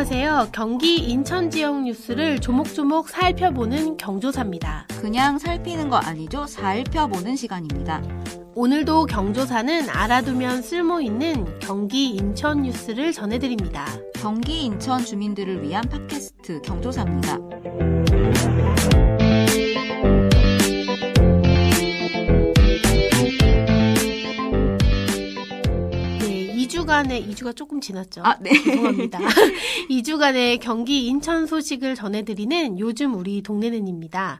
안녕하세요. 경기 인천 지역 뉴스를 조목조목 살펴보는 경조사입니다. 그냥 살피는 거 아니죠? 살펴보는 시간입니다. 오늘도 경조사는 알아두면 쓸모있는 경기 인천 뉴스를 전해드립니다. 경기 인천 주민들을 위한 팟캐스트 경조사입니다. 네, 2주가 조금 지났죠? 네. 죄송합니다. 2주간의 경기 인천 소식을 전해드리는 요즘 우리 동네는입니다.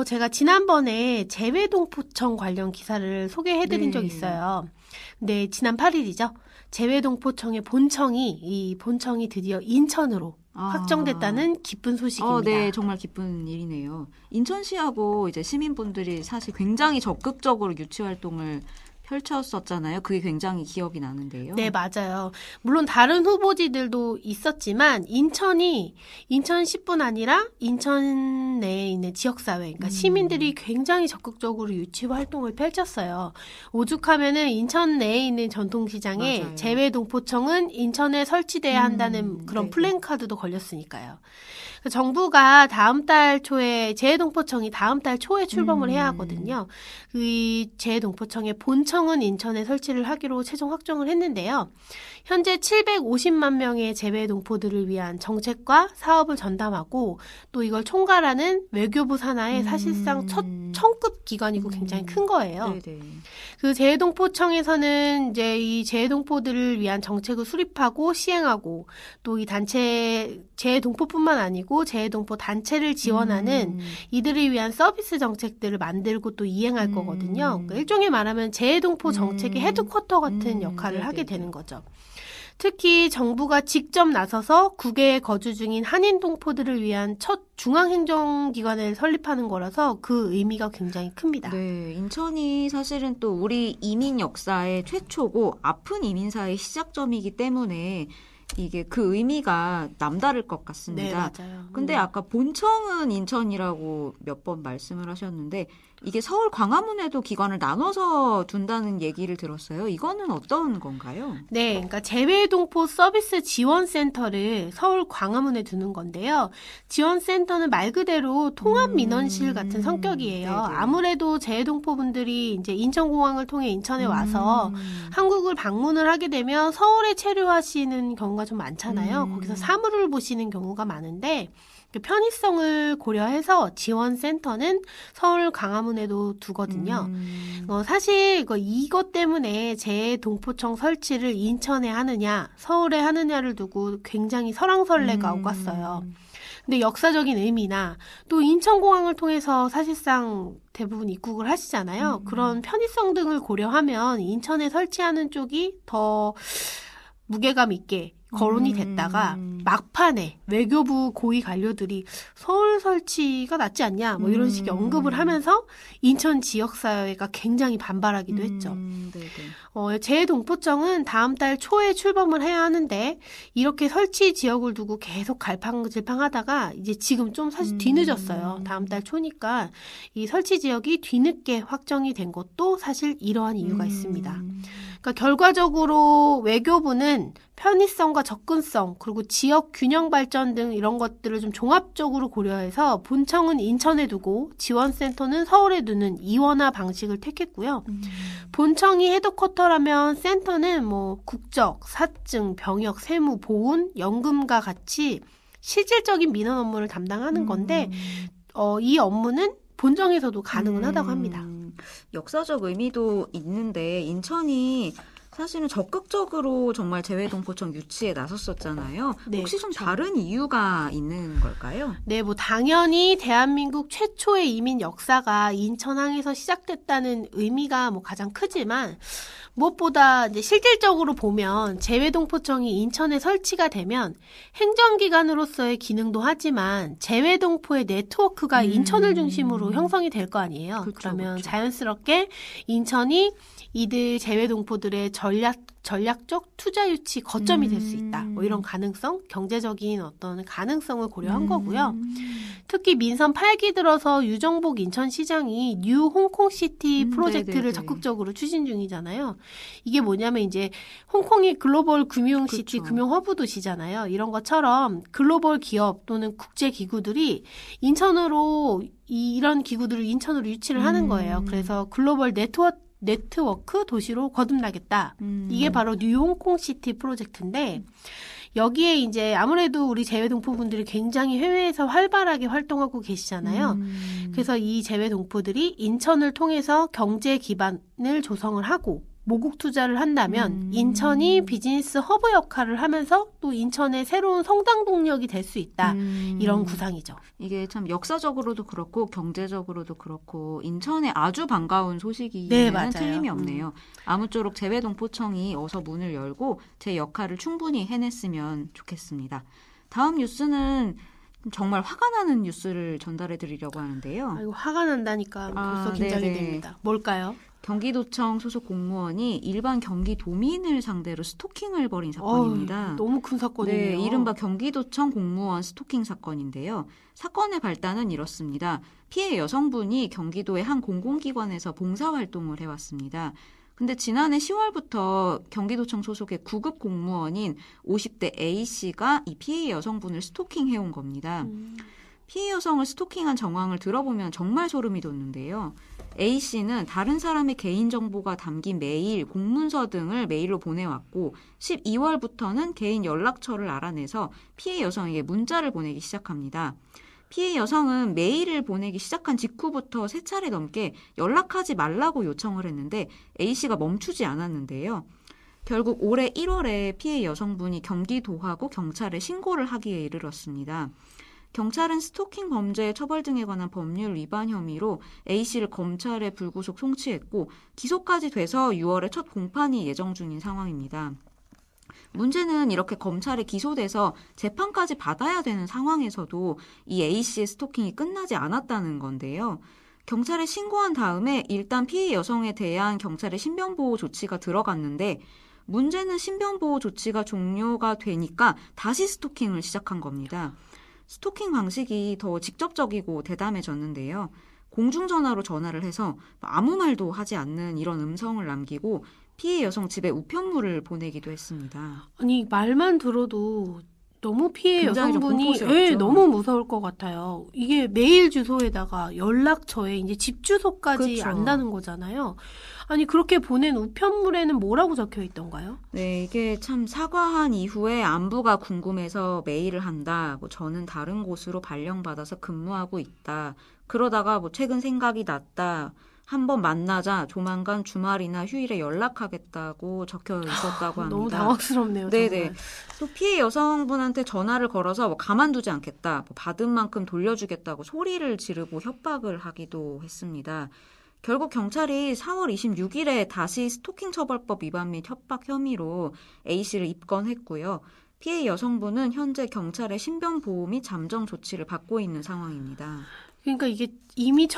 제가 지난번에 재외동포청 관련 기사를 소개해드린 적 있어요. 근데 지난 8일이죠. 재외동포청의 본청이 드디어 인천으로 확정됐다는 기쁜 소식입니다. 네, 정말 기쁜 일이네요. 인천시하고 이제 시민분들이 사실 굉장히 적극적으로 유치 활동을 펼쳤었잖아요. 그게 굉장히 기억이 나는데요. 네, 맞아요. 물론 다른 후보지들도 있었지만 인천시뿐 아니라 인천 내에 있는 지역사회, 그러니까 시민들이 굉장히 적극적으로 유치 활동을 펼쳤어요. 오죽하면은 인천 내에 있는 전통시장에 맞아요. 재외동포청은 인천에 설치돼야 한다는 그런 플랜카드도 걸렸으니까요. 정부가 재외동포청이 다음 달 초에 출범을 해야 하거든요. 이 재외동포청의 본청은 인천에 설치를 하기로 최종 확정을 했는데요. 현재 750만 명의 재외동포들을 위한 정책과 사업을 전담하고 또 이걸 총괄하는 외교부 산하의 사실상 첫 청급 기관이고 굉장히 큰 거예요. 네네. 그 재외동포청에서는 이제 이 재외동포들을 위한 정책을 수립하고 시행하고 또 이 재외동포뿐만 아니고 재외동포 단체를 지원하는 이들을 위한 서비스 정책들을 만들고 또 이행할 거거든요. 그러니까 일종의 말하면 재외동포 정책의 헤드쿼터 같은 역할을 하게 되는 거죠. 특히 정부가 직접 나서서 국외에 거주 중인 한인 동포들을 위한 첫 중앙행정기관을 설립하는 거라서 그 의미가 굉장히 큽니다. 네, 인천이 사실은 또 우리 이민 역사의 최초고 아픈 이민사의 시작점이기 때문에 이게 그 의미가 남다를 것 같습니다. 네, 맞아요. 근데 아까 본청은 인천이라고 몇 번 말씀을 하셨는데 이게 서울 광화문에도 기관을 나눠서 둔다는 얘기를 들었어요. 이거는 어떤 건가요? 네, 그러니까 재외동포 서비스 지원센터를 서울 광화문에 두는 건데요. 지원센터는 말 그대로 통합민원실 같은 성격이에요. 네네. 아무래도 재외동포분들이 이제 인천공항을 통해 인천에 와서 한국을 방문을 하게 되면 서울에 체류하시는 경우가 좀 많잖아요. 거기서 사물을 보시는 경우가 많은데 그 편의성을 고려해서 지원센터는 서울 광화문에도 두거든요. 사실 이것 때문에 재동포청 설치를 인천에 하느냐, 서울에 하느냐를 두고 굉장히 설왕설래가 오갔어요. 근데 역사적인 의미나 또 인천공항을 통해서 사실상 대부분 입국을 하시잖아요. 그런 편의성 등을 고려하면 인천에 설치하는 쪽이 더 무게감 있게 거론이 됐다가 막판에 외교부 고위 관료들이 서울 설치가 낫지 않냐 뭐 이런 식의 언급을 하면서 인천 지역사회가 굉장히 반발하기도 했죠. 재동포청은 다음 달 초에 출범을 해야 하는데 이렇게 설치 지역을 두고 계속 갈팡질팡하다가 이제 지금 좀 사실 뒤늦었어요. 다음 달 초니까 이 설치 지역이 뒤늦게 확정이 된 것도 사실 이러한 이유가 있습니다. 그러니까 결과적으로 외교부는 편의성과 접근성 그리고 지역 균형 발전 등 이런 것들을 좀 종합적으로 고려해서 본청은 인천에 두고 지원센터는 서울에 두는 이원화 방식을 택했고요. 본청이 헤드쿼터라면 센터는 뭐 국적, 사증, 병역, 세무, 보훈, 연금과 같이 실질적인 민원 업무를 담당하는 건데 이 업무는 본청에서도 가능은 하다고 합니다. 역사적 의미도 있는데 인천이 사실은 적극적으로 정말 재외동포청 유치에 나섰었잖아요. 네, 혹시 좀 그렇죠. 다른 이유가 있는 걸까요? 네, 뭐 당연히 대한민국 최초의 이민 역사가 인천항에서 시작됐다는 의미가 뭐 가장 크지만 무엇보다 이제 실질적으로 보면 재외동포청이 인천에 설치가 되면 행정기관으로서의 기능도 하지만 재외동포의 네트워크가 인천을 중심으로 형성이 될 거 아니에요. 그러면 자연스럽게 인천이 이들 재외동포들의 전략적 투자 유치 거점이 될 수 있다. 뭐 이런 가능성, 경제적인 어떤 가능성을 고려한 거고요. 특히 민선 8기 들어서 유정복 인천시장이 뉴 홍콩시티 프로젝트를 네네네. 적극적으로 추진 중이잖아요. 이게 뭐냐면 이제 홍콩이 글로벌 금융시티, 그렇죠. 금융 허브 도시잖아요. 이런 것처럼 글로벌 기업 또는 국제 기구들이 인천으로 이런 기구들을 인천으로 유치를 하는 거예요. 그래서 글로벌 네트워크 도시로 거듭나겠다. 이게 바로 뉴 홍콩시티 프로젝트인데 여기에 이제 아무래도 우리 재외동포분들이 굉장히 해외에서 활발하게 활동하고 계시잖아요. 그래서 이 재외동포들이 인천을 통해서 경제 기반을 조성을 하고 모국 투자를 한다면 인천이 비즈니스 허브 역할을 하면서 또 인천의 새로운 성장 동력이 될 수 있다. 이런 구상이죠. 이게 참 역사적으로도 그렇고 경제적으로도 그렇고 인천에 아주 반가운 소식이면 네, 맞아요. 틀림이 없네요. 아무쪼록 재외동포청이 어서 문을 열고 제 역할을 충분히 해냈으면 좋겠습니다. 다음 뉴스는 정말 화가 나는 뉴스를 전달해 드리려고 하는데요. 아이고, 화가 난다니까 벌써 긴장이 네네. 됩니다. 뭘까요? 경기도청 소속 공무원이 일반 경기도민을 상대로 스토킹을 벌인 사건입니다. 너무 큰 사건이네요. 네, 이른바 경기도청 공무원 스토킹 사건인데요. 사건의 발단은 이렇습니다. 피해 여성분이 경기도의 한 공공기관에서 봉사활동을 해왔습니다. 근데 지난해 10월부터 경기도청 소속의 9급 공무원인 50대 A씨가 이 피해 여성분을 스토킹해온 겁니다. 피해 여성을 스토킹한 정황을 들어보면 정말 소름이 돋는데요. A씨는 다른 사람의 개인정보가 담긴 메일, 공문서 등을 메일로 보내왔고 12월부터는 개인 연락처를 알아내서 피해 여성에게 문자를 보내기 시작합니다. 피해 여성은 메일을 보내기 시작한 직후부터 3차례 넘게 연락하지 말라고 요청을 했는데 A씨가 멈추지 않았는데요. 결국 올해 1월에 피해 여성분이 경기도하고 경찰에 신고를 하기에 이르렀습니다. 경찰은 스토킹 범죄 처벌 등에 관한 법률 위반 혐의로 A씨를 검찰에 불구속 송치했고 기소까지 돼서 6월에 첫 공판이 예정 중인 상황입니다. 문제는 이렇게 검찰에 기소돼서 재판까지 받아야 되는 상황에서도 이 A씨의 스토킹이 끝나지 않았다는 건데요. 경찰에 신고한 다음에 일단 피해 여성에 대한 경찰의 신변보호 조치가 들어갔는데 문제는 신변보호 조치가 종료가 되니까 다시 스토킹을 시작한 겁니다. 스토킹 방식이 더 직접적이고 대담해졌는데요. 공중전화로 전화를 해서 아무 말도 하지 않는 이런 음성을 남기고 피해 여성 집에 우편물을 보내기도 했습니다. 아니 말만 들어도 너무 피해 굉장히 좀 여성분이 공포스럽죠. 너무 무서울 것 같아요. 이게 메일 주소에다가 연락처에 이제 집 주소까지 그렇죠. 안다는 거잖아요. 아니 그렇게 보낸 우편물에는 뭐라고 적혀 있던가요? 네, 이게 참 사과한 이후에 안부가 궁금해서 메일을 한다. 저는 다른 곳으로 발령받아서 근무하고 있다. 그러다가 최근 생각이 났다. 한번 만나자. 조만간 주말이나 휴일에 연락하겠다고 적혀 있었다고 합니다. 너무 당황스럽네요. 네네. 정말. 또 피해 여성분한테 전화를 걸어서 가만두지 않겠다. 받은 만큼 돌려주겠다고 소리를 지르고 협박을 하기도 했습니다. 결국 경찰이 4월 26일에 다시 스토킹 처벌법 위반 및 협박 혐의로 A씨를 입건했고요. 피해 여성분은 현재 경찰의 신변보호 및 잠정 조치를 받고 있는 상황입니다. 그러니까 이게 이미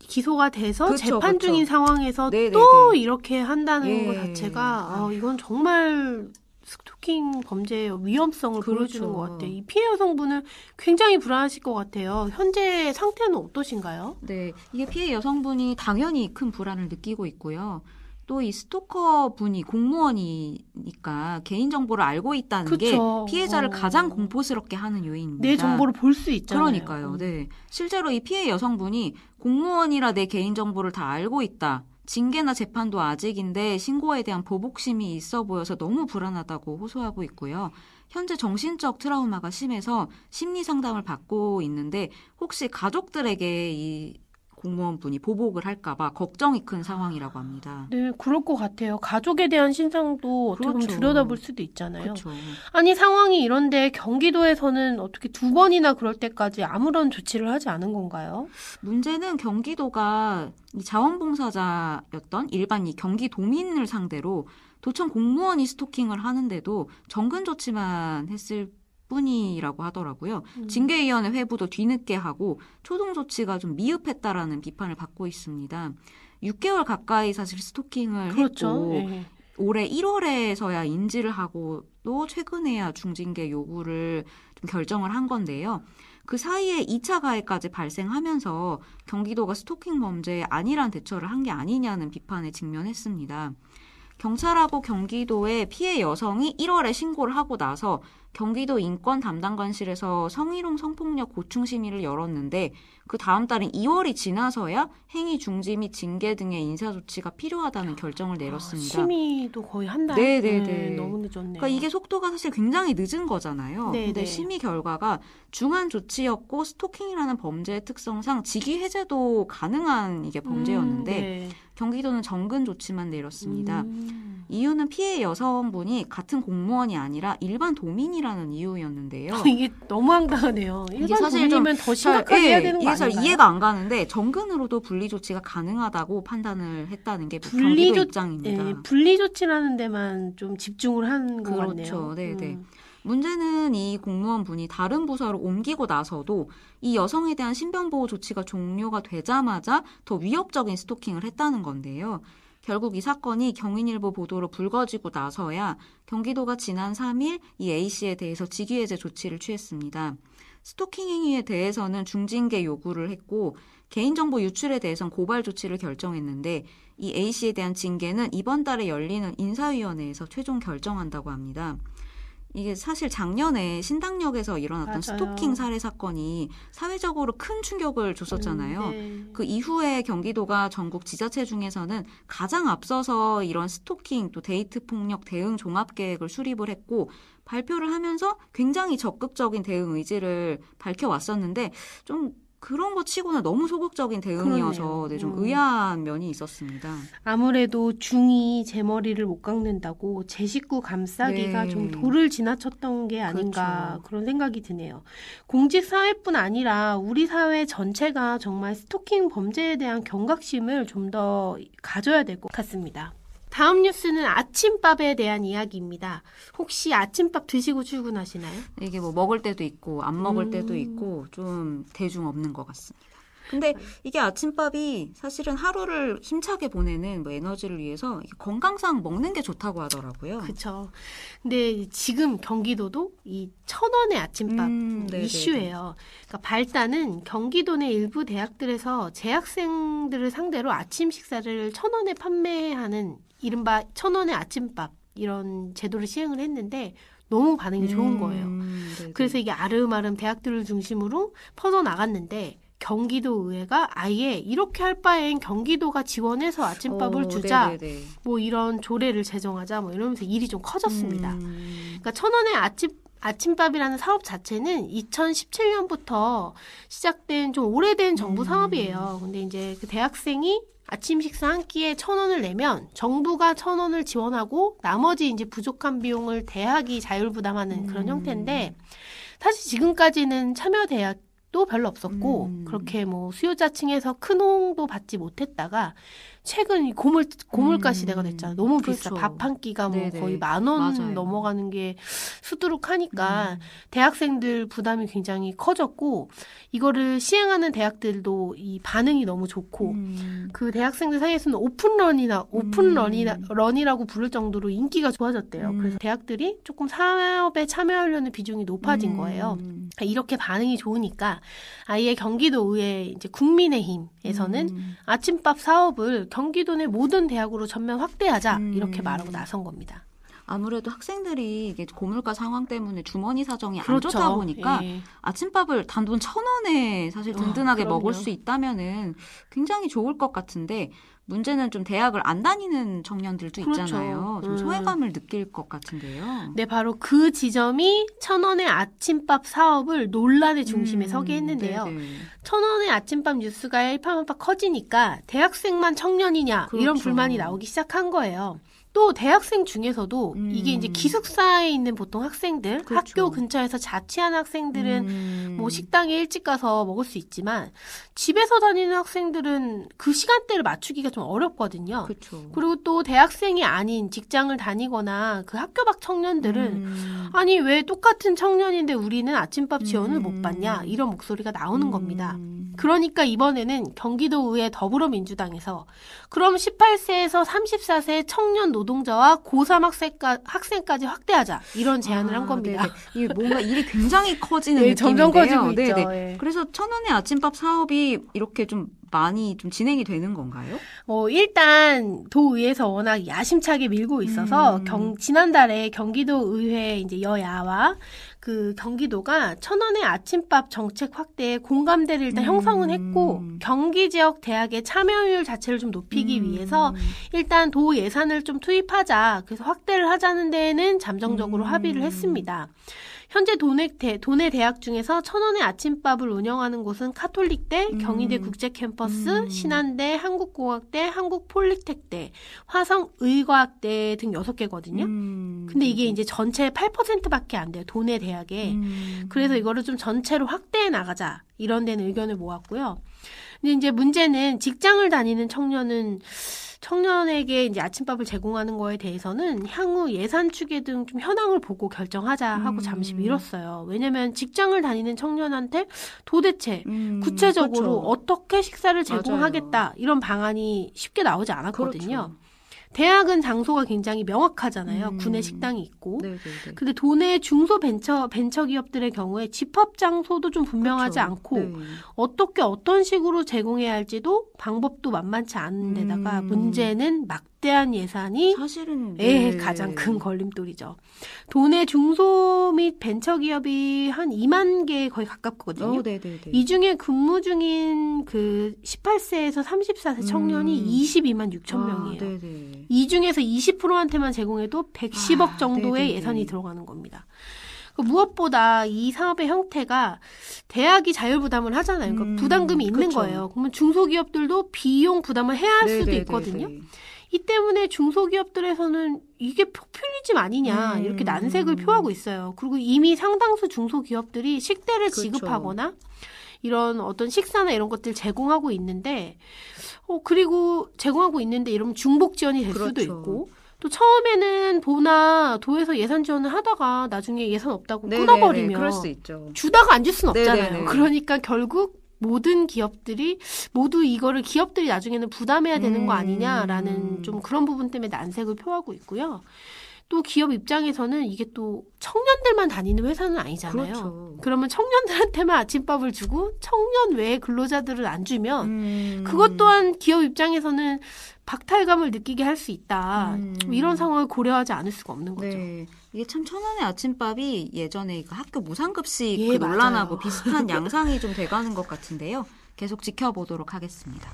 기소가 돼서 그쵸, 재판 그쵸. 중인 상황에서 네네네. 또 이렇게 한다는 예. 것 자체가 이건 정말 스토킹 범죄의 위험성을 그렇죠. 보여주는 것 같아요. 이 피해 여성분은 굉장히 불안하실 것 같아요. 현재 상태는 어떠신가요? 네, 이게 피해 여성분이 당연히 큰 불안을 느끼고 있고요. 또 이 스토커 분이 공무원이니까 개인정보를 알고 있다는 그쵸. 게 피해자를 가장 공포스럽게 하는 요인입니다. 내 정보를 볼 수 있잖아요. 그러니까요. 네. 실제로 이 피해 여성분이 공무원이라 내 개인정보를 다 알고 있다. 징계나 재판도 아직인데 신고에 대한 보복심이 있어 보여서 너무 불안하다고 호소하고 있고요. 현재 정신적 트라우마가 심해서 심리 상담을 받고 있는데 혹시 가족들에게 이 공무원분이 보복을 할까봐 걱정이 큰 상황이라고 합니다. 네, 그럴 것 같아요. 가족에 대한 신상도 어떻게 보면 그렇죠. 들여다볼 수도 있잖아요. 그렇죠. 아니 상황이 이런데 경기도에서는 어떻게 2번이나 그럴 때까지 아무런 조치를 하지 않은 건가요? 문제는 경기도가 이 자원봉사자였던 일반 이 경기도민을 상대로 도청 공무원이 스토킹을 하는데도 정근 조치만 했을 뿐이라고 하더라고요. 징계위원회 회부도 뒤늦게 하고 초동 조치가 좀 미흡했다라는 비판을 받고 있습니다. 6개월 가까이 사실 스토킹을 그렇죠. 했고 네. 올해 1월에서야 인지를 하고 또 최근에야 중징계 요구를 좀 결정을 한 건데요. 그 사이에 2차 가해까지 발생하면서 경기도가 스토킹 범죄에 안일한 대처를 한 게 아니냐는 비판에 직면했습니다. 경찰하고 경기도에 피해 여성이 1월에 신고를 하고 나서 경기도 인권담당관실에서 성희롱 성폭력 고충 심의를 열었는데 그 다음 달인 2월이 지나서야 행위 중지 및 징계 등의 인사조치가 필요하다는 결정을 내렸습니다. 심의도 거의 한 달? 네네네. 너무 늦었네요. 그러니까 이게 속도가 사실 굉장히 늦은 거잖아요. 네네. 근데 심의 결과가 중한 조치였고 스토킹이라는 범죄의 특성상 직위 해제도 가능한 이게 범죄였는데 네. 경기도는 정근 조치만 내렸습니다. 이유는 피해 여성분이 같은 공무원이 아니라 일반 도민이라는 이유였는데요. 이게 너무 황당하네요. 일반 사실 도민이면 더 심각하게 해야 되는 거 이게 잘 아닌가요? 이해가 안 가는데 정근으로도 분리 조치가 가능하다고 판단을 했다는 게 경기도 입장입니다. 네, 분리 조치라는 데만 좀 집중을 한 것 같네요. 그렇죠. 네네. 문제는 이 공무원분이 다른 부서로 옮기고 나서도 이 여성에 대한 신변보호 조치가 종료가 되자마자 더 위협적인 스토킹을 했다는 건데요. 결국 이 사건이 경인일보 보도로 불거지고 나서야 경기도가 지난 3일 이 A씨에 대해서 직위해제 조치를 취했습니다. 스토킹 행위에 대해서는 중징계 요구를 했고 개인정보 유출에 대해서는 고발 조치를 결정했는데 이 A씨에 대한 징계는 이번 달에 열리는 인사위원회에서 최종 결정한다고 합니다. 이게 사실 작년에 신당역에서 일어났던 맞아요. 스토킹 살해 사건이 사회적으로 큰 충격을 줬었잖아요. 네. 그 이후에 경기도가 전국 지자체 중에서는 가장 앞서서 이런 스토킹 또 데이트 폭력 대응 종합계획을 수립을 했고 발표를 하면서 굉장히 적극적인 대응 의지를 밝혀왔었는데 좀 그런 거 치고는 너무 소극적인 대응이어서 네, 좀 의아한 면이 있었습니다. 아무래도 중이 제 머리를 못 깎는다고 제 식구 감싸기가 네. 좀 도를 지나쳤던 게 아닌가 그렇죠. 그런 생각이 드네요. 공직 사회뿐 아니라 우리 사회 전체가 정말 스토킹 범죄에 대한 경각심을 좀 더 가져야 될 것 같습니다. 다음 뉴스는 아침밥에 대한 이야기입니다. 혹시 아침밥 드시고 출근하시나요? 이게 뭐 먹을 때도 있고 안 먹을 때도 있고 좀 대중 없는 것 같습니다. 근데 이게 아침밥이 사실은 하루를 힘차게 보내는 뭐 에너지를 위해서 건강상 먹는 게 좋다고 하더라고요. 그렇죠. 근데 지금 경기도도 이 1,000원의 아침밥 이슈예요. 그러니까 발단은 경기도 내 일부 대학들에서 재학생들을 상대로 아침 식사를 1,000원에 판매하는 이른바 1,000원의 아침밥 이런 제도를 시행을 했는데 너무 반응이 좋은 거예요. 그래서 이게 아름아름 대학들을 중심으로 퍼져나갔는데 경기도 의회가 아예 이렇게 할 바엔 경기도가 지원해서 아침밥을 주자. 뭐 이런 조례를 제정하자. 뭐 이러면서 일이 좀 커졌습니다. 그러니까 1,000원의 아침밥이라는 사업 자체는 2017년부터 시작된 좀 오래된 정부 사업이에요. 근데 이제 그 대학생이 아침 식사 한 끼에 1,000원을 내면 정부가 1,000원을 지원하고 나머지 이제 부족한 비용을 대학이 자율부담하는 그런 형태인데 사실 지금까지는 참여 대학도 별로 없었고 그렇게 뭐 수요자층에서 큰 호응도 받지 못했다가 최근 이 고물가 시대가 됐잖아요. 너무 비싸. 그렇죠. 밥 한 끼가 뭐 네네. 거의 10,000원 맞아요. 넘어가는 게 수두룩하니까 대학생들 부담이 굉장히 커졌고 이거를 시행하는 대학들도 이 반응이 너무 좋고 그 대학생들 사이에서는 오픈런이라고 부를 정도로 인기가 좋아졌대요. 그래서 대학들이 조금 사업에 참여하려는 비중이 높아진 거예요. 이렇게 반응이 좋으니까 아예 경기도 의회 이제 국민의힘에서는 아침밥 사업을 경기도 내 모든 대학으로 전면 확대하자 이렇게 말하고 나선 겁니다. 아무래도 학생들이 이게 고물가 상황 때문에 주머니 사정이 그렇죠. 안 좋다 보니까 예. 아침밥을 단돈 1,000원에 사실 든든하게 그럼요. 먹을 수 있다면은 굉장히 좋을 것 같은데 문제는 좀 대학을 안 다니는 청년들도 그렇죠. 있잖아요. 좀 소외감을 느낄 것 같은데요. 네, 바로 그 지점이 1,000원의 아침밥 사업을 논란의 중심에 서게 했는데요. 1,000원의 아침밥 뉴스가 일파만파 커지니까 대학생만 청년이냐 이런 그렇죠. 불만이 나오기 시작한 거예요. 또 대학생 중에서도 이게 이제 기숙사에 있는 보통 학생들, 그렇죠. 학교 근처에서 자취하는 학생들은 뭐 식당에 일찍 가서 먹을 수 있지만 집에서 다니는 학생들은 그 시간대를 맞추기가 좀 어렵거든요. 그렇죠. 그리고 또 대학생이 아닌 직장을 다니거나 그 학교 밖 청년들은 아니 왜 똑같은 청년인데 우리는 아침밥 지원을 못 받냐 이런 목소리가 나오는 겁니다. 그러니까 이번에는 경기도 의회 더불어민주당에서 그럼 18세에서 34세 청년 노동자와 고3 학생까지 확대하자 이런 제안을 한 겁니다. 이게 뭔가 일이 굉장히 커지는 느낌인데요. 점점 커지고 있죠. 네. 그래서 1,000원의 아침밥 사업이 이렇게 좀 많이 좀 진행이 되는 건가요? 일단 도의회에서 워낙 야심차게 밀고 있어서 지난달에 경기도 의회 이제 여야와 그 경기도가 1,000원의 아침밥 정책 확대에 공감대를 일단 형성은 했고 경기 지역 대학의 참여율 자체를 좀 높이기 위해서 일단 도 예산을 좀 투입하자. 그래서 확대를 하자는 데에는 잠정적으로 합의를 했습니다. 현재 도내 대학 중에서 1,000원의 아침밥을 운영하는 곳은 카톨릭대, 경희대 국제캠퍼스, 신한대, 한국공학대, 한국폴리텍대, 화성의과학대 등 6개거든요. 근데 이게 이제 전체 8%밖에 안 돼요. 도내 대학에. 그래서 이거를 좀 전체로 확대해 나가자. 이런 데는 의견을 모았고요. 근데 이제 문제는 직장을 다니는 청년에게 이제 아침밥을 제공하는 거에 대해서는 향후 예산 추계 등 좀 현황을 보고 결정하자 하고 잠시 미뤘어요. 왜냐면 직장을 다니는 청년한테 도대체 구체적으로 그렇죠. 어떻게 식사를 제공하겠다 맞아요. 이런 방안이 쉽게 나오지 않았거든요. 그렇죠. 대학은 장소가 굉장히 명확하잖아요. 구내 식당이 있고. 네네네. 근데 도내 중소 벤처 기업들의 경우에 집합 장소도 좀 분명하지 그렇죠. 않고 네. 어떤 식으로 제공해야 할지도 방법도 만만치 않은 데다가 문제는 막대한 예산이 사실은 가장 큰 걸림돌이죠. 도내 중소 및 벤처 기업이 한 2만 개 거의 가깝거든요. 네네네. 이 중에 근무 중인 그 18세에서 34세 청년이 22만 6천 명이에요. 네네. 이 중에서 20%한테만 제공해도 110억 정도의 네네네. 예산이 들어가는 겁니다. 무엇보다 이 사업의 형태가 대학이 자율부담을 하잖아요. 그러니까 부담금이 있는 그렇죠. 거예요. 그러면 중소기업들도 비용 부담을 해야 할 수도 네네네네. 있거든요. 이 때문에 중소기업들에서는 이게 포퓰리즘 아니냐 이렇게 난색을 표하고 있어요. 그리고 이미 상당수 중소기업들이 식대를 그렇죠. 지급하거나 이런 어떤 식사나 이런 것들 제공하고 있는데 그리고 제공하고 있는데 이러면 중복 지원이 될 수도 그렇죠. 있고 또 처음에는 도에서 예산 지원을 하다가 나중에 예산 없다고 네네네. 끊어버리면 그럴 수 있죠. 주다가 안 줄 수는 없잖아요. 네네네. 그러니까 결국 모든 기업들이 모두 이거를 기업들이 나중에는 부담해야 되는 거 아니냐라는 좀 그런 부분 때문에 난색을 표하고 있고요. 또 기업 입장에서는 이게 또 청년들만 다니는 회사는 아니잖아요. 그렇죠. 그러면 청년들한테만 아침밥을 주고 청년 외의 근로자들을 안 주면 그것 또한 기업 입장에서는 박탈감을 느끼게 할 수 있다. 이런 상황을 고려하지 않을 수가 없는 거죠. 네. 이게 참 1,000원의 아침밥이 예전에 그 학교 무상급식 예, 그 논란하고 맞아요. 비슷한 양상이 좀 돼가는 것 같은데요. 계속 지켜보도록 하겠습니다.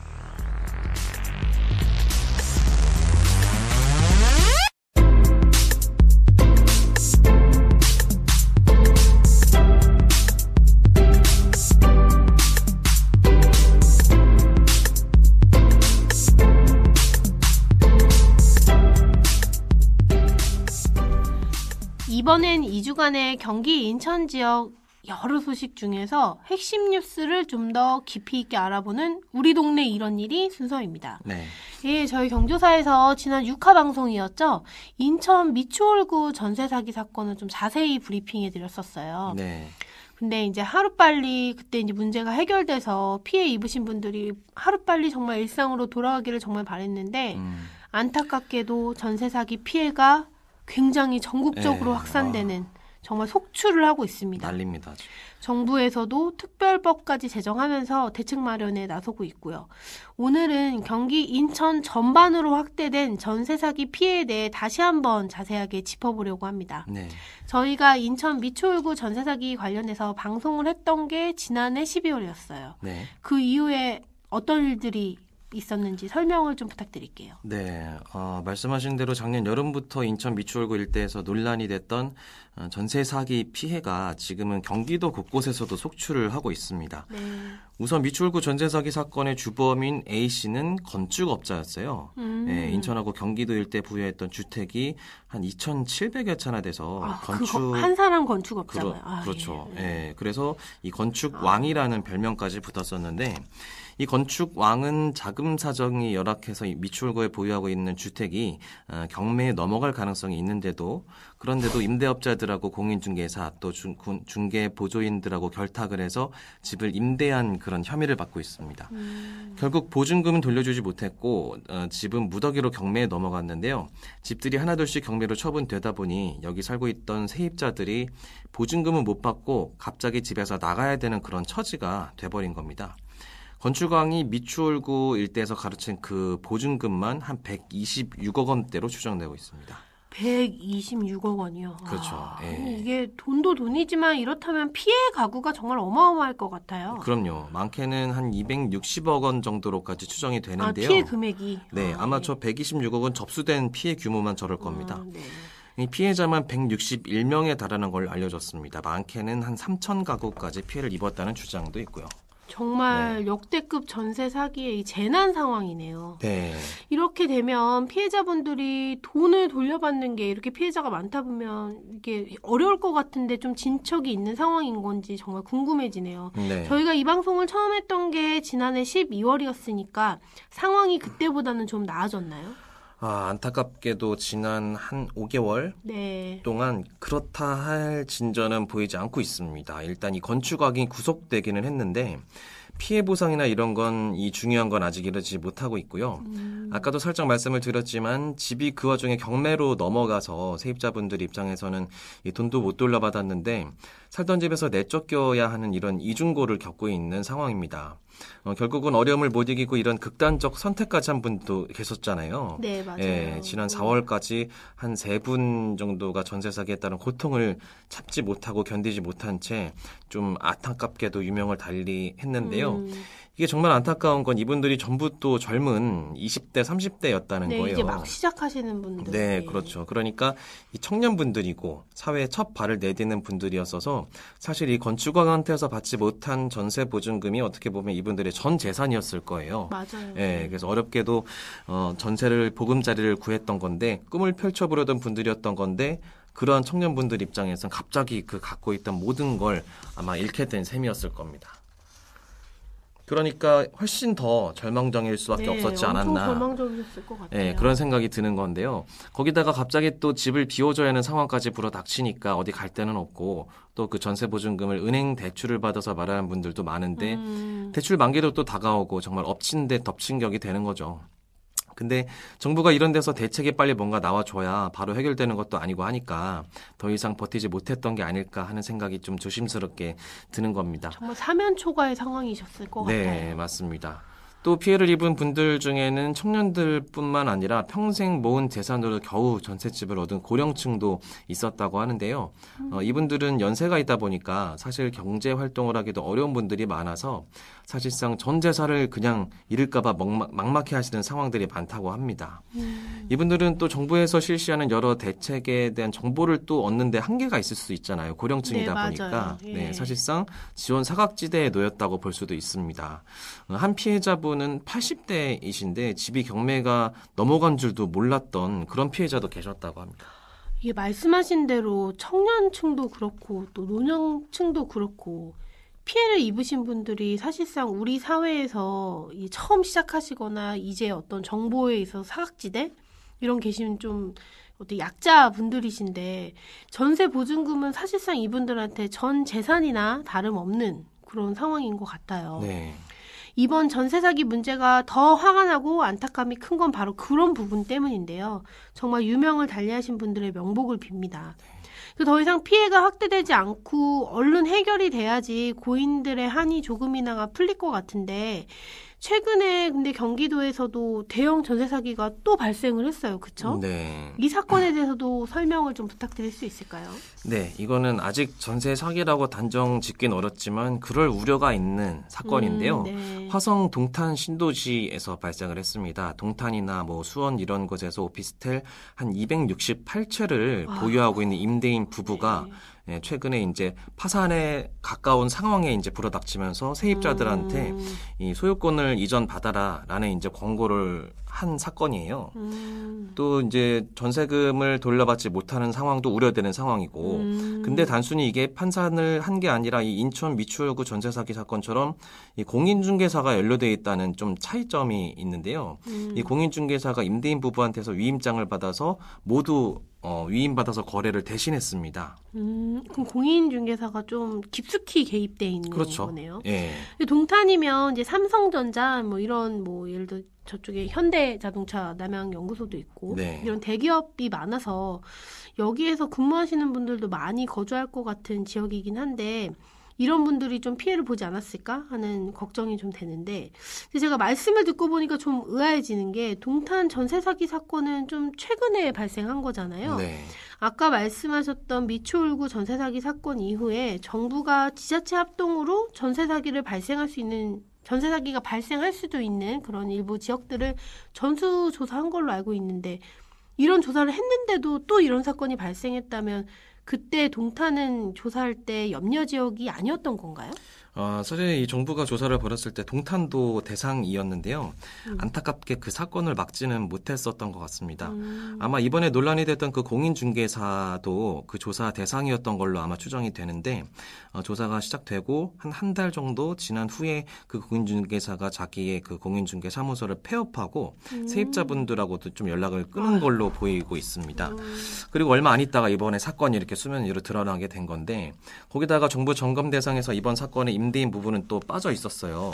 이번엔 2주간의 경기 인천 지역 여러 소식 중에서 핵심 뉴스를 좀 더 깊이 있게 알아보는 우리 동네 이런 일이 순서입니다. 네. 예, 저희 경조사에서 지난 6화 방송이었죠. 인천 미추홀구 전세 사기 사건을 좀 자세히 브리핑해 드렸었어요. 네. 근데 이제 하루빨리 그때 이제 문제가 해결돼서 피해 입으신 분들이 하루빨리 정말 일상으로 돌아가기를 정말 바랬는데 안타깝게도 전세 사기 피해가 굉장히 전국적으로 네. 확산되는 정말 속출을 하고 있습니다. 난립니다. 지금. 정부에서도 특별법까지 제정하면서 대책 마련에 나서고 있고요. 오늘은 경기 인천 전반으로 확대된 전세 사기 피해에 대해 다시 한번 자세하게 짚어보려고 합니다. 네. 저희가 인천 미추홀구 전세 사기 관련해서 방송을 했던 게 지난해 12월이었어요. 네. 그 이후에 어떤 일들이 있었는지 설명을 좀 부탁드릴게요. 네. 말씀하신 대로 작년 여름부터 인천 미추홀구 일대에서 논란이 됐던 전세 사기 피해가 지금은 경기도 곳곳에서도 속출을 하고 있습니다. 네. 우선 미추홀구 전세 사기 사건의 주범인 A씨는 건축업자였어요. 네, 인천하고 경기도 일대 부여했던 주택이 한 2,700여 채나 돼서 한 사람 건축업자가요. 그렇죠. 예. 예. 그래서 이 건축 왕이라는 별명까지 붙었었는데 이 건축왕은 자금 사정이 열악해서 미추홀구에 보유하고 있는 주택이 경매에 넘어갈 가능성이 있는데도 그런데도 임대업자들하고 공인중개사 또 중개 보조인들하고 결탁을 해서 집을 임대한 그런 혐의를 받고 있습니다. 결국 보증금은 돌려주지 못했고 집은 무더기로 경매에 넘어갔는데요. 집들이 하나둘씩 경매로 처분되다 보니 여기 살고 있던 세입자들이 보증금은 못 받고 갑자기 집에서 나가야 되는 그런 처지가 돼버린 겁니다. 건축왕이 미추홀구 일대에서 가르친 그 보증금만 한 126억 원대로 추정되고 있습니다. 126억 원이요. 그렇죠. 예. 이게 돈도 돈이지만 이렇다면 피해 가구가 정말 어마어마할 것 같아요. 그럼요. 많게는 한 260억 원 정도로까지 추정이 되는데요. 피해 금액이. 네, 아마 저 126억 원 접수된 피해 규모만 저럴 겁니다. 네. 이 피해자만 161명에 달하는 걸 알려졌습니다. 많게는 한 3천 가구까지 피해를 입었다는 주장도 있고요. 정말 역대급 전세 사기의 이 재난 상황이네요. 네. 이렇게 되면 피해자분들이 돈을 돌려받는 게 이렇게 피해자가 많다 보면 이게 어려울 것 같은데 좀 진척이 있는 상황인 건지 정말 궁금해지네요. 네. 저희가 이 방송을 처음 했던 게 지난해 12월이었으니까 상황이 그때보다는 좀 나아졌나요? 안타깝게도 지난 한 5개월 네. 동안 그렇다 할 진전은 보이지 않고 있습니다. 일단 이 건축왕이 구속되기는 했는데 피해 보상이나 이런 건 이 중요한 건 아직 이르지 못하고 있고요. 아까도 살짝 말씀을 드렸지만 집이 그 와중에 경매로 넘어가서 세입자분들 입장에서는 이 돈도 못 돌려받았는데 살던 집에서 내쫓겨야 하는 이런 이중고를 겪고 있는 상황입니다. 결국은 어려움을 못 이기고 이런 극단적 선택까지 한 분도 계셨잖아요. 네, 맞아요. 예, 지난 4월까지 한 3분 정도가 전세 사기에 따른 고통을 참지 못하고 견디지 못한 채 좀 안타깝게도 유명을 달리 했는데요. 이게 정말 안타까운 건 이분들이 전부 또 젊은 20대, 30대였다는 네, 거예요. 이제 막 시작하시는 분들. 네, 그렇죠. 그러니까 이 청년분들이고 사회에 첫 발을 내딛는 분들이었어서 사실 이 건축왕한테서 받지 못한 전세 보증금이 어떻게 보면 이분들의 전 재산이었을 거예요. 맞아요. 네, 그래서 어렵게도 전세를 보금자리를 구했던 건데 꿈을 펼쳐보려던 분들이었던 건데 그러한 청년분들 입장에서는 갑자기 그 갖고 있던 모든 걸 아마 잃게 된 셈이었을 겁니다. 그러니까 훨씬 더 절망적일 수밖에 없었지 않았나. 엄청 절망적이었을 것 같아요. 네, 그런 생각이 드는 건데요. 거기다가 갑자기 또 집을 비워줘야 하는 상황까지 불어닥치니까 어디 갈 데는 없고 또 그 전세 보증금을 은행 대출을 받아서 말하는 분들도 많은데 대출 만기도 또 다가오고 정말 엎친 데 덮친 격이 되는 거죠. 근데 정부가 이런 데서 대책이 빨리 뭔가 나와줘야 바로 해결되는 것도 아니고 하니까 더 이상 버티지 못했던 게 아닐까 하는 생각이 좀 조심스럽게 드는 겁니다. 정말 사면초가의 상황이셨을 것 같아요. 네, 맞습니다. 또 피해를 입은 분들 중에는 청년들뿐만 아니라 평생 모은 재산으로 겨우 전셋집을 얻은 고령층도 있었다고 하는데요. 이분들은 연세가 있다 보니까 사실 경제 활동을 하기도 어려운 분들이 많아서 사실상 전 재산을 그냥 잃을까 봐 막막해 하시는 상황들이 많다고 합니다. 이분들은 또 정부에서 실시하는 여러 대책에 대한 정보를 또 얻는데 한계가 있을 수 있잖아요. 고령층이다 네, 보니까. 예. 네, 사실상 지원 사각지대에 놓였다고 볼 수도 있습니다. 한 피해자분은 80대이신데 집이 경매가 넘어간 줄도 몰랐던 그런 피해자도 계셨다고 합니다. 이게 말씀하신 대로 청년층도 그렇고 또 노년층도 그렇고 피해를 입으신 분들이 사실상 우리 사회에서 처음 시작하시거나 이제 어떤 정보에 있어서 사각지대 이런 계신 좀 어떤 약자 분들이신데 전세 보증금은 사실상 이분들한테 전 재산이나 다름없는 그런 상황인 것 같아요. 네. 이번 전세 사기 문제가 더 화가 나고 안타까움이 큰 건 바로 그런 부분 때문인데요. 정말 유명을 달리하신 분들의 명복을 빕니다. 더 이상 피해가 확대되지 않고 얼른 해결이 돼야지 고인들의 한이 조금이나마 풀릴 것 같은데 최근에 근데 경기도에서도 대형 전세 사기가 또 발생을 했어요. 그렇죠? 네. 이 사건에 대해서도 설명을 좀 부탁드릴 수 있을까요? 네, 이거는 아직 전세 사기라고 단정 짓긴 어렵지만 그럴 우려가 있는 사건인데요. 네. 화성 동탄 신도시에서 발생을 했습니다. 동탄이나 뭐 수원 이런 곳에서 오피스텔 한 268채를 보유하고 있는 임대인 부부가 네, 최근에 이제 파산에 가까운 상황에 이제 불어닥치면서 세입자들한테 이 소유권을 이전 받아라라는 이제 권고를 한 사건이에요. 또 이제 전세금을 돌려받지 못하는 상황도 우려되는 상황이고, 근데 단순히 이게 판단을 한 게 아니라 이 인천 미추홀구 전세 사기 사건처럼 이 공인중개사가 연루돼 있다는 좀 차이점이 있는데요. 이 공인중개사가 임대인 부부한테서 위임장을 받아서 모두 위임받아서 거래를 대신했습니다. 그럼 공인중개사가 좀 깊숙이 개입돼 있는 그렇죠. 거네요. 예. 동탄이면 이제 삼성전자 뭐 이런 뭐 예를 들어 저쪽에 현대자동차 남양연구소도 있고 네. 이런 대기업이 많아서 여기에서 근무하시는 분들도 많이 거주할 것 같은 지역이긴 한데 이런 분들이 좀 피해를 보지 않았을까 하는 걱정이 좀 되는데 제가 말씀을 듣고 보니까 좀 의아해지는 게 동탄 전세 사기 사건은 좀 최근에 발생한 거잖아요. 네. 아까 말씀하셨던 미추홀구 전세 사기 사건 이후에 정부가 지자체 합동으로 전세 사기가 발생할 수도 있는 그런 일부 지역들을 전수조사한 걸로 알고 있는데 이런 조사를 했는데도 또 이런 사건이 발생했다면 그때 동탄은 조사할 때 염려 지역이 아니었던 건가요? 사실 이 정부가 조사를 벌였을 때 동탄도 대상이었는데요. 안타깝게 그 사건을 막지는 못했었던 것 같습니다. 아마 이번에 논란이 됐던 그 공인중개사도 그 조사 대상이었던 걸로 아마 추정이 되는데 조사가 시작되고 한 달 정도 지난 후에 그 공인중개사가 자기의 그 공인중개 사무소를 폐업하고 세입자분들하고도 좀 연락을 끊은 걸로 보이고 있습니다. 그리고 얼마 안 있다가 이번에 사건이 이렇게 수면 위로 드러나게 된 건데 거기다가 정부 점검 대상에서 이번 사건의 임대인 부분은 또 빠져 있었어요.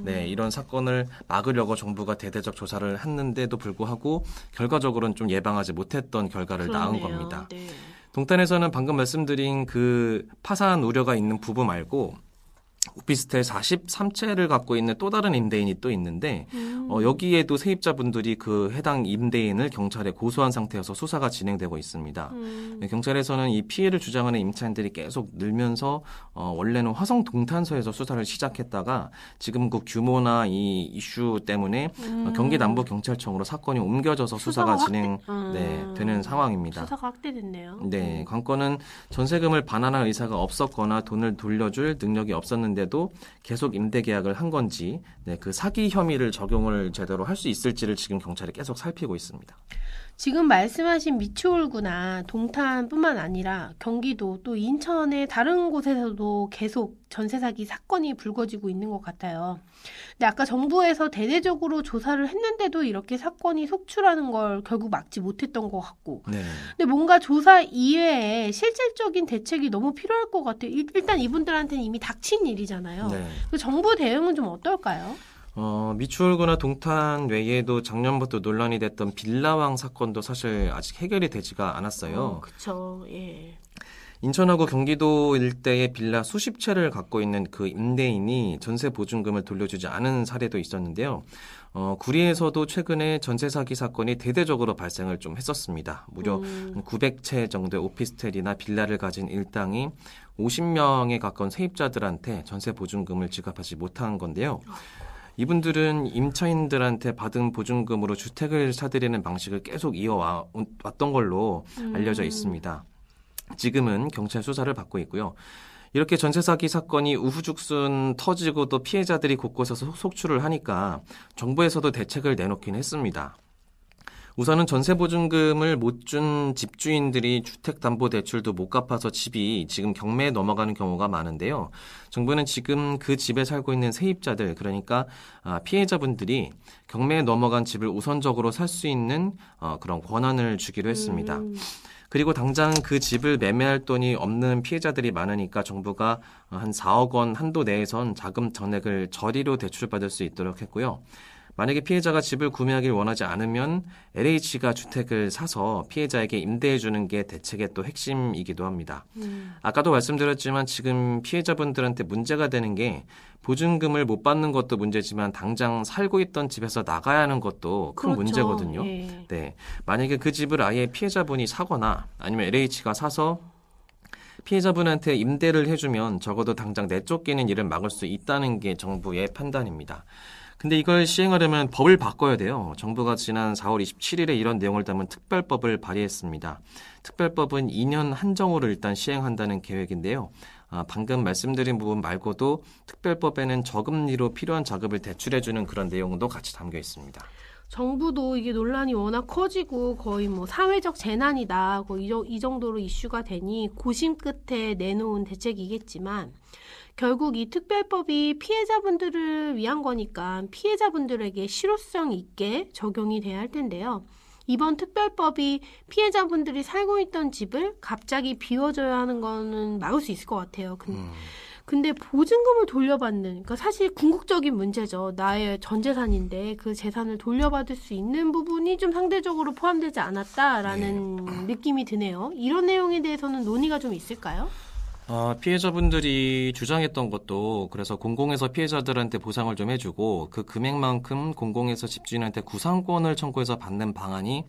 네, 이런 사건을 막으려고 정부가 대대적 조사를 했는데도 불구하고 결과적으로는 좀 예방하지 못했던 결과를 낳은 겁니다. 네. 동탄에서는 방금 말씀드린 그 파산 우려가 있는 부부 말고 오피스텔 43채를 갖고 있는 또 다른 임대인이 또 있는데 여기에도 세입자분들이 그 해당 임대인을 경찰에 고소한 상태여서 수사가 진행되고 있습니다. 경찰에서는 이 피해를 주장하는 임차인들이 계속 늘면서 원래는 화성 동탄서에서 수사를 시작했다가 지금 그 규모나 이 이슈 때문에 경기 남부경찰청으로 사건이 옮겨져서 수사가 진행되는 상황입니다. 수사가 확대됐네요. 네, 관건은 전세금을 반환할 의사가 없었거나 돈을 돌려줄 능력이 없었는데도 계속 임대 계약을 한 건지 그 사기 혐의를 적용을 제대로 할 수 있을지를 지금 경찰이 계속 살피고 있습니다. 지금 말씀하신 미추홀구나 동탄뿐만 아니라 경기도 또 인천의 다른 곳에서도 계속 전세 사기 사건이 불거지고 있는 것 같아요. 근데 아까 정부에서 대대적으로 조사를 했는데도 이렇게 사건이 속출하는 걸 결국 막지 못했던 것 같고 네. 근데 뭔가 조사 이외에 실질적인 대책이 너무 필요할 것 같아요. 일단 이분들한테는 이미 닥친 일이잖아요. 네. 그 정부 대응은 좀 어떨까요? 미추홀구나 동탄 외에도 작년부터 논란이 됐던 빌라왕 사건도 사실 아직 해결이 되지가 않았어요. 그렇죠. 예. 인천하고 경기도 일대의 빌라 수십 채를 갖고 있는 그 임대인이 전세 보증금을 돌려주지 않은 사례도 있었는데요. 구리에서도 최근에 전세 사기 사건이 대대적으로 발생을 좀 했었습니다. 무려 900채 정도의 오피스텔이나 빌라를 가진 일당이 50명에 가까운 세입자들한테 전세 보증금을 지급하지 못한 건데요. 이분들은 임차인들한테 받은 보증금으로 주택을 사들이는 방식을 계속 이어왔던 걸로 알려져 있습니다. 지금은 경찰 수사를 받고 있고요. 이렇게 전세 사기 사건이 우후죽순 터지고 또 피해자들이 곳곳에서 속출을 하니까 정부에서도 대책을 내놓긴 했습니다. 우선은 전세보증금을 못 준 집주인들이 주택담보대출도 못 갚아서 집이 지금 경매에 넘어가는 경우가 많은데요. 정부는 지금 그 집에 살고 있는 세입자들, 그러니까 피해자분들이 경매에 넘어간 집을 우선적으로 살 수 있는 그런 권한을 주기로 했습니다. 그리고 당장 그 집을 매매할 돈이 없는 피해자들이 많으니까 정부가 한 4억 원 한도 내에선 자금 전액을 저리로 대출받을 수 있도록 했고요. 만약에 피해자가 집을 구매하길 원하지 않으면 LH가 주택을 사서 피해자에게 임대해주는 게 대책의 또 핵심이기도 합니다. 아까도 말씀드렸지만 지금 피해자분들한테 문제가 되는 게 보증금을 못 받는 것도 문제지만 당장 살고 있던 집에서 나가야 하는 것도 큰 그렇죠. 문제거든요. 예. 네, 만약에 그 집을 아예 피해자분이 사거나 아니면 LH가 사서 피해자분한테 임대를 해주면 적어도 당장 내쫓기는 일을 막을 수 있다는 게 정부의 판단입니다. 근데 이걸 시행하려면 법을 바꿔야 돼요. 정부가 지난 4월 27일에 이런 내용을 담은 특별법을 발의했습니다. 특별법은 2년 한정으로 일단 시행한다는 계획인데요. 방금 말씀드린 부분 말고도 특별법에는 저금리로 필요한 자금을 대출해주는 그런 내용도 같이 담겨 있습니다. 정부도 이게 논란이 워낙 커지고 거의 뭐 사회적 재난이다, 이 정도로 이슈가 되니 고심 끝에 내놓은 대책이겠지만 결국 이 특별법이 피해자분들을 위한 거니까 피해자분들에게 실효성 있게 적용이 돼야 할 텐데요. 이번 특별법이 피해자분들이 살고 있던 집을 갑자기 비워줘야 하는 거는 막을 수 있을 것 같아요. 근데 보증금을 돌려받는, 그러니까 사실 궁극적인 문제죠. 나의 전 재산인데 그 재산을 돌려받을 수 있는 부분이 좀 상대적으로 포함되지 않았다라는 느낌이 드네요. 이런 내용에 대해서는 논의가 좀 있을까요? 피해자분들이 주장했던 것도 그래서 공공에서 피해자들한테 보상을 좀 해주고 그 금액만큼 공공에서 집주인한테 구상권을 청구해서 받는 방안이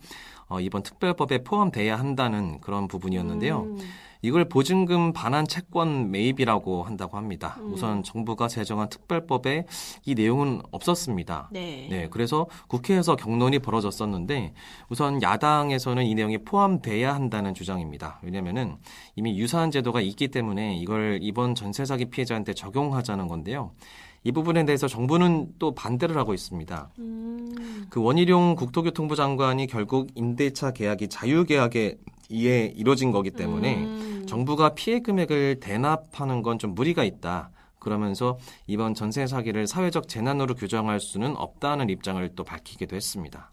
이번 특별법에 포함돼야 한다는 그런 부분이었는데요. 이걸 보증금 반환 채권 매입이라고 한다고 합니다. 우선 정부가 제정한 특별법에 이 내용은 없었습니다. 네. 그래서 국회에서 격론이 벌어졌었는데 우선 야당에서는 이 내용이 포함돼야 한다는 주장입니다. 왜냐하면은 이미 유사한 제도가 있기 때문에 이걸 이번 전세 사기 피해자한테 적용하자는 건데요. 이 부분에 대해서 정부는 또 반대를 하고 있습니다. 그 원희룡 국토교통부 장관이 결국 임대차 계약이 자유계약에 의해 이루어진 거기 때문에 정부가 피해 금액을 대납하는 건 좀 무리가 있다. 그러면서 이번 전세 사기를 사회적 재난으로 규정할 수는 없다는 입장을 또 밝히기도 했습니다.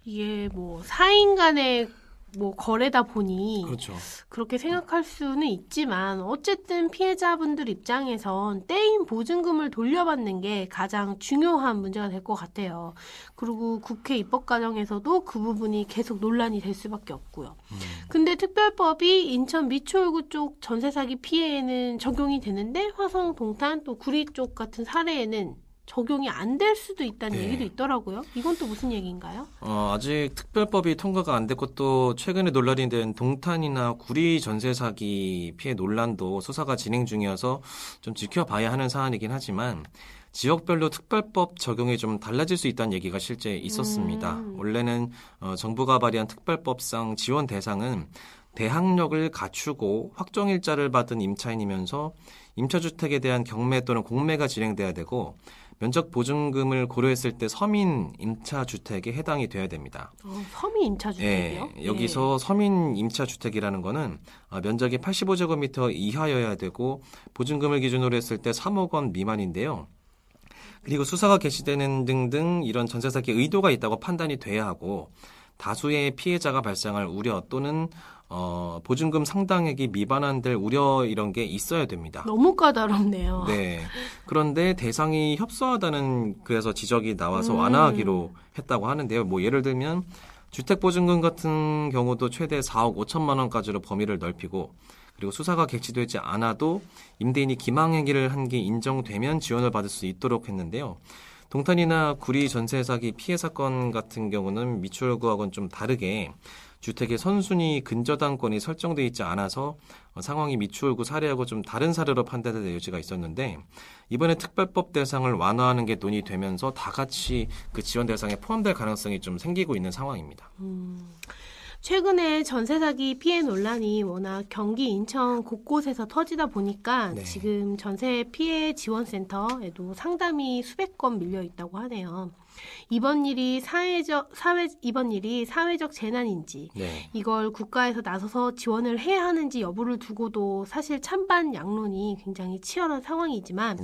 이게 뭐 사인 간의 뭐 거래다 보니 그렇죠. 그렇게 생각할 수는 있지만 어쨌든 피해자분들 입장에선 떼인 보증금을 돌려받는 게 가장 중요한 문제가 될 것 같아요. 그리고 국회 입법 과정에서도 그 부분이 계속 논란이 될 수밖에 없고요. 근데 특별법이 인천 미추홀구 쪽 전세 사기 피해에는 적용이 되는데 화성, 동탄, 또 구리 쪽 같은 사례에는 적용이 안 될 수도 있다는 얘기도 있더라고요. 이건 또 무슨 얘기인가요? 아직 특별법이 통과가 안 됐고 또 최근에 논란이 된 동탄이나 구리 전세 사기 피해 논란도 수사가 진행 중이어서 좀 지켜봐야 하는 사안이긴 하지만 지역별로 특별법 적용이 좀 달라질 수 있다는 얘기가 실제 있었습니다. 원래는 정부가 발의한 특별법상 지원 대상은 대항력을 갖추고 확정일자를 받은 임차인이면서 임차주택에 대한 경매 또는 공매가 진행돼야 되고 면적 보증금을 고려했을 때 서민 임차주택에 해당이 돼야 됩니다. 서민 임차주택이요? 여기서 서민 임차주택이라는 거는 면적이 85제곱미터 이하여야 되고 보증금을 기준으로 했을 때 3억 원 미만인데요. 그리고 수사가 개시되는 등등 이런 전세 사기 의도가 있다고 판단이 돼야 하고 다수의 피해자가 발생할 우려 또는 보증금 상당액이 미반환될 우려 이런 게 있어야 됩니다. 너무 까다롭네요. 네. 그런데 대상이 협소하다는 그래서 지적이 나와서 완화하기로 했다고 하는데요. 뭐 예를 들면 주택보증금 같은 경우도 최대 4억 5천만 원까지로 범위를 넓히고 그리고 수사가 개시되지 않아도 임대인이 기망행위를 한 게 인정되면 지원을 받을 수 있도록 했는데요. 동탄이나 구리 전세 사기 피해 사건 같은 경우는 미추홀구하고는 좀 다르게 주택의 선순위 근저당권이 설정되어 있지 않아서 상황이 미추홀구 사례하고 좀 다른 사례로 판단될 여지가 있었는데 이번에 특별법 대상을 완화하는 게 논의되면서 다 같이 그 지원 대상에 포함될 가능성이 좀 생기고 있는 상황입니다. 최근에 전세 사기 피해 논란이 워낙 경기, 인천 곳곳에서 터지다 보니까 지금 전세 피해 지원센터에도 상담이 수백 건 밀려 있다고 하네요. 이번 일이 사회적 재난인지 이걸 국가에서 나서서 지원을 해야 하는지 여부를 두고도 사실 찬반 양론이 굉장히 치열한 상황이지만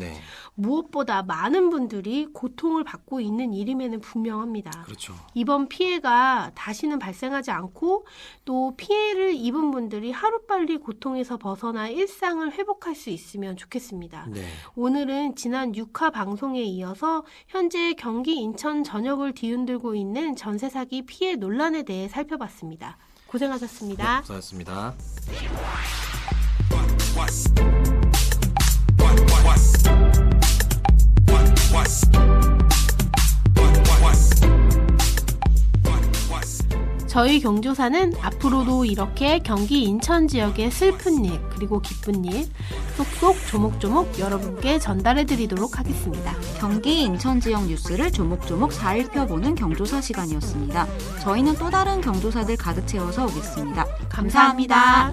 무엇보다 많은 분들이 고통을 받고 있는 일임에는 분명합니다. 그렇죠. 이번 피해가 다시는 발생하지 않고 또 피해를 입은 분들이 하루빨리 고통에서 벗어나 일상을 회복할 수 있으면 좋겠습니다. 오늘은 지난 6화 방송에 이어서 현재 경기 인천 전역을 뒤흔들고 있는 전세 사기 피해 논란에 대해 살펴봤습니다. 고생하셨습니다. 고생하셨습니다. 저희 경조사는 앞으로도 이렇게 경기 인천 지역의 슬픈 일 그리고 기쁜 일 쏙쏙 조목조목 여러분께 전달해드리도록 하겠습니다. 경기 인천 지역 뉴스를 조목조목 살펴보는 경조사 시간이었습니다. 저희는 또 다른 경조사들 가득 채워서 오겠습니다. 감사합니다.